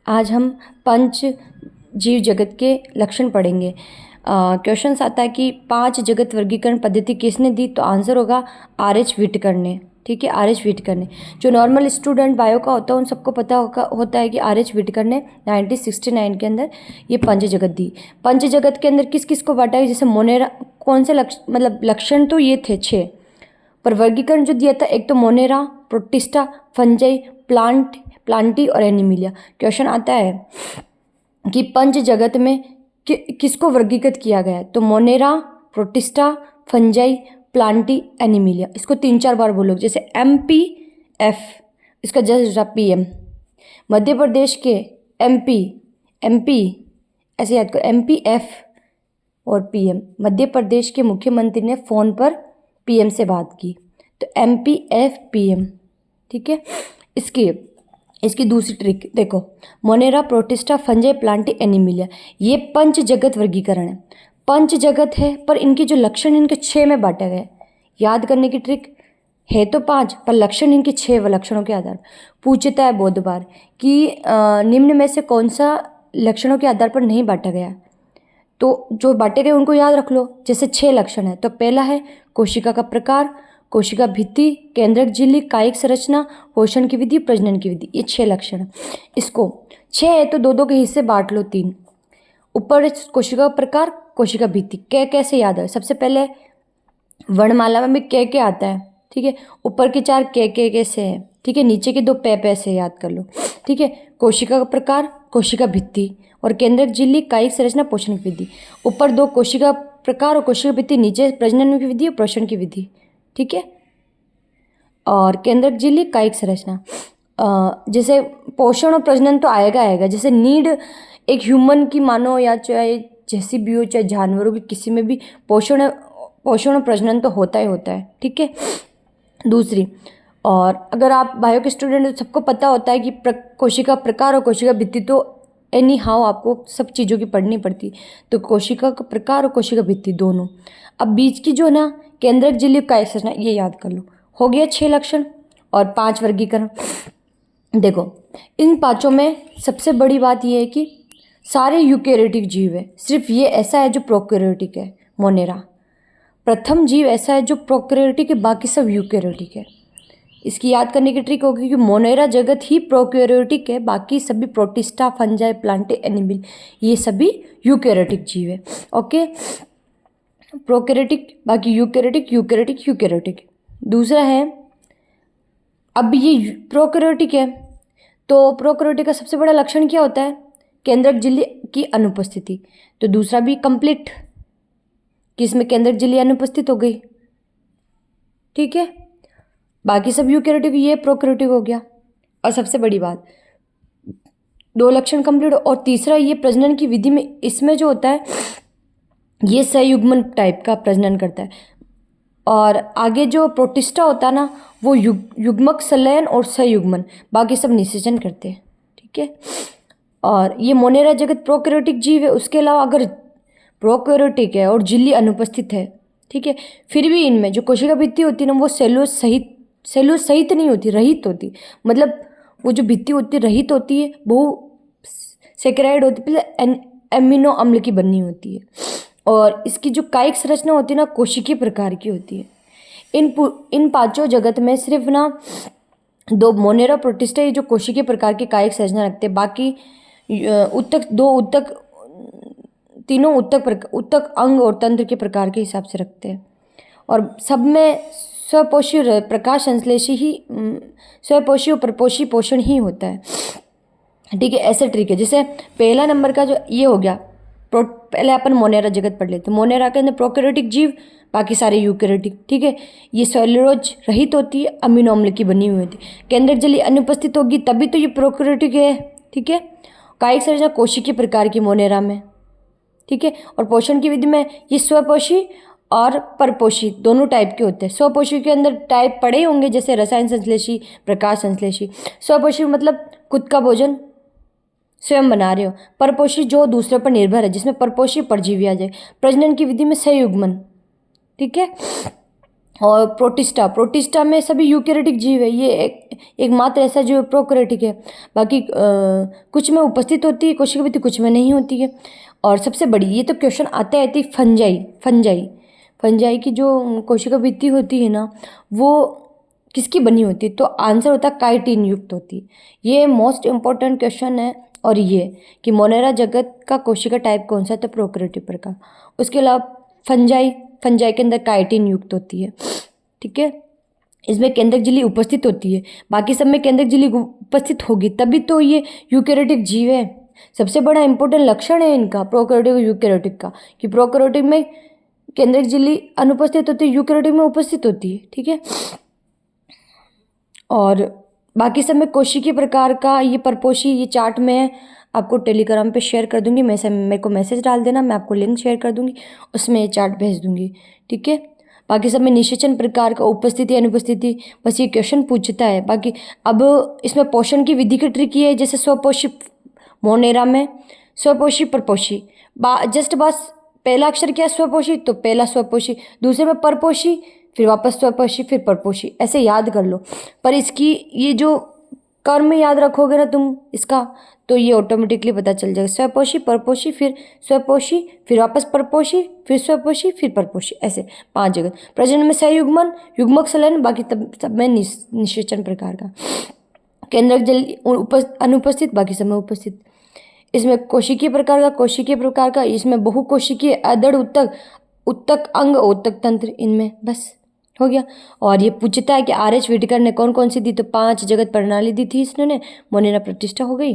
आज हम पंच जीव जगत के लक्षण पढ़ेंगे। क्वेश्चंस आता है कि 5 जगत वर्गीकरण पद्धति किसने दी, तो आंसर होगा आर.एच. व्हिटकर ने। ठीक है, आर.एच. व्हिटकर ने। जो नॉर्मल स्टूडेंट बायो का होता है उन सबको पता होता है कि आर.एच. व्हिटकर ने 1969 के अंदर ये पंच जगत दी। पंच जगत के अंदर किस किस को बांटा है, जैसे मोनेरा, कौन से लक्षण तो ये थे 6, पर वर्गीकरण जो दिया था, एक तो मोनेरा, प्रोटिस्टा, फंजाई, प्लांटी और एनिमिलिया। क्वेश्चन आता है कि पंच जगत में किसको वर्गीकृत किया गया है, तो Monera, protista, fungi, Plantae, Animalia. इसको 3-4 बार बोलो, जैसे MPF, इसका जस्ट PM। मध्य प्रदेश के MP ऐसे याद करो, MPF और PM। मध्य प्रदेश के मुख्यमंत्री ने फ़ोन पर PM से बात की, तो MPF PM। ठीक है, इसकी दूसरी ट्रिक देखो, Monera, protista, fungi, Plantae, Animalia, ये पंच जगत वर्गीकरण है। पंच जगत है पर इनके जो लक्षण इनके 6 में बांटा गया है। याद करने की ट्रिक है तो 5, पर लक्षण इनके 6 लक्षणों के आधार पूछता है बहुत बार कि निम्न में से कौन सा लक्षणों के आधार पर नहीं बांटा गया, तो जो बांटे गए उनको याद रख लो। जैसे 6 लक्षण है, तो पहला है कोशिका का प्रकार, कोशिका भित्ति, केंद्रक झिल्ली, कायिक संरचना, पोषण की विधि, प्रजनन की विधि, ये 6 लक्षण है। इसको 6 है तो 2-2 के हिस्से बांट लो, 3। ऊपर कोशिका प्रकार, कोशिका भित्ति, कैसे याद है, सबसे पहले वर्णमाला में के आता है। ठीक है, ऊपर के 4 के से है। ठीक है, नीचे के 2 पे से याद कर लो। ठीक है, कोशिका का प्रकार, कोशिका भित्ति और केंद्रक झिल्ली, कायिक संरचना, पोषण की विधि। ऊपर 2 कोशिका प्रकार और कोशिका भित्ति, नीचे प्रजनन की विधि और पोषण की विधि। ठीक है, और केंद्रक झिल्ली, कायिक संरचना। जैसे पोषण और प्रजनन तो आएगा, जैसे नीड एक ह्यूमन की मानो या चाहे जैसी भी हो, चाहे जानवरों की, किसी में भी पोषण और प्रजनन तो होता ही होता है। ठीक है, दूसरी, और अगर आप बायो के स्टूडेंट तो सबको पता होता है कि कोशिका प्रकार और कोशिका भित्ति तो एनी हाउ आपको सब चीज़ों की पढ़नी पड़ती, तो कोशिका का प्रकार और कोशिका भित्ति दोनों। अब बीच की जो ना केंद्रक झिल्ली, कायिक संरचना, ये याद कर लो। हो गया 6 लक्षण और 5 वर्गीकरण। देखो, इन 5 में सबसे बड़ी बात यह है कि सारे यूकेरियोटिक जीव है, सिर्फ ये ऐसा है जो प्रोकैरियोटिक है, मोनेरा। प्रथम जीव ऐसा है जो प्रोकैरियोटिक है, बाकी सब यूकेरियोटिक है। इसकी याद करने की ट्रिक होगी कि मोनेरा जगत ही प्रोकैरियोटिक है, बाकी सभी प्रोटिस्टा, फंजाई, प्लांटी, एनिमल, ये सभी यूकेरियोटिक जीव है। ओके, प्रोकैरियोटिक, बाकी यूकेरियोटिक। दूसरा है, अब ये प्रोकैरियोटिक है, तो प्रोकैरियोटिक का सबसे बड़ा लक्षण क्या होता है, केंद्रक झिल्ली की अनुपस्थिति। तो दूसरा भी कंप्लीट, किसमें केंद्रक झिल्ली अनुपस्थित हो गई। ठीक है, बाकी सब यूकेरियोटिक, ये प्रोकैरियोटिक हो गया। और सबसे बड़ी बात, 2 लक्षण कंप्लीट। और तीसरा, ये प्रजनन की विधि में इसमें जो होता है ये सयुग्मन टाइप का प्रजनन करता है। और आगे जो प्रोटिस्टा होता है ना, वो युग्मक संलयन और सयुग्मन, बाकी सब निषेचन करते हैं। ठीक है, और ये मोनेरा जगत प्रोकैरियोटिक जीव है। उसके अलावा अगर प्रोकैरियोटिक है और झिल्ली अनुपस्थित है, ठीक है, फिर भी इनमें जो कोशिका भित्ति होती है ना, वो सेलुलोज सहित नहीं होती, रहित होती। मतलब वो जो भित्ति होती है रहित होती है, बहु सेकेराइड होती है, एमिनो अम्ल की बनी होती है। और इसकी जो कायिक संरचना होती है ना, कोशिकीय प्रकार की होती है। इन 5 जगत में सिर्फ ना 2 मोनेरा, प्रोटिस्टा, ये जो कोशिकीय प्रकार की कायिक संरचना रखते हैं, बाकी तीनों उत्तक अंग और तंत्र के प्रकार के हिसाब से रखते हैं। और सब में स्वपोषी प्रकाश संश्लेषी ही स्वपोषी और प्रपोषी पोषण ही होता है। ठीक है, ऐसे ट्रिक है। जैसे पहला नंबर का जो ये हो गया, पहले अपन मोनेरा जगत पढ़ लेते। मोनेरा के अंदर प्रोकैरियोटिक जीव, बाकी सारे यूकेरियोटिक। ठीक है, ये सेलुलोज रहित होती है, अमीनो अम्ल की बनी हुई होती है। केंद्रक झिल्ली अनुपस्थित होगी तभी तो ये प्रोकैरियोटिक है। ठीक है, कायिक संरचना कोशिकीय प्रकार की मोनेरा में। ठीक है, और पोषण की विधि में ये स्वपोषी और परपोषी दोनों टाइप के होते हैं। स्वपोषी के अंदर टाइप पड़े होंगे, जैसे रसायन संश्लेषी, प्रकाश संश्लेषी। स्वपोषी मतलब खुद का भोजन स्वयं बना रहे हो। परपोषी जो दूसरे पर निर्भर है, जिसमें परपोषी परजीवी आ जाए। प्रजनन की विधि में सयुग्मन। ठीक है, और प्रोटिस्टा, प्रोटिस्टा में सभी यूकेरियोटिक जीव है, ये एकमात्र ऐसा जो प्रोकैरियोटिक है। बाकी कुछ में उपस्थित होती है कोशिका भित्ति, कुछ में नहीं होती है। और सबसे बड़ी, ये तो क्वेश्चन आते आते ही फंजाई, फंजाई फंजाई की जो कोशिका भित्ति होती है ना, वो किसकी बनी होती है? तो आंसर होता है काइटिन युक्त होती है। ये मोस्ट इम्पोर्टेंट क्वेश्चन है। और ये कि मोनेरा जगत का कोशिका टाइप कौन सा है? तो प्रोकैरियोटिक प्रकार। उसके अलावा फंजाई, फंजाई के अंदर काइटिन युक्त होती है, ठीक है। इसमें केंद्रक झिल्ली उपस्थित होती है, बाकी सब में केंद्रक झिल्ली उपस्थित होगी तभी तो ये यूकेरियोटिक जीव है। सबसे बड़ा इंपॉर्टेंट लक्षण है इनका, प्रोकैरियोटिक और यूकेरियोटिक का, कि प्रोकैरियोटिक में केंद्रक झिल्ली अनुपस्थित होती है, यूकेरियोटिक में उपस्थित होती है, ठीक है। और बाकी सब में कोशिकीय प्रकार का ये परपोषी, ये चार्ट में आपको टेलीग्राम पे शेयर कर दूंगी। मेरे को मैसेज डाल देना, मैं आपको लिंक शेयर कर दूंगी, उसमें ये चार्ट भेज दूंगी, ठीक है। बाकी सब में निषेचन प्रकार का उपस्थिति अनुपस्थिति, बस ये क्वेश्चन पूछता है। बाकी अब इसमें पोषण की विधि की ट्रिक ये है, जैसे स्वपोषी मोनेरा में स्वपोषी परपोषी, जस्ट बस पहला अक्षर क्या है? स्वपोषी, तो पहला स्वपोषी, दूसरे में परपोषी, फिर वापस स्वपोषी, फिर परपोषी, ऐसे याद कर लो। पर इसकी ये जो कर्म याद रखोगे ना तुम इसका, तो ये ऑटोमेटिकली पता चल जाएगा। स्वपोषी, परपोषी, फिर स्वपोषी, फिर वापस परपोषी, फिर स्वपोषी, फिर परपोषी, ऐसे 5 जगह। प्रजनन में सहयुग्मन, युग्मक संलयन, बाकी सब में निषेचन प्रकार का। केंद्रक जल अनुपस्थित, बाकी सब में उपस्थित। इसमें कोशिकीय प्रकार का, इसमें बहुकोशिकीय, अदड़ उत्तक, उत्तक अंग, उत्तक तंत्र, इनमें बस हो गया। और ये पूछता है कि आर एच व्हिटेकर ने कौन कौन सी दी? तो 5 जगत प्रणाली दी थी इसने, मोनेरा प्रतिष्ठा हो गई।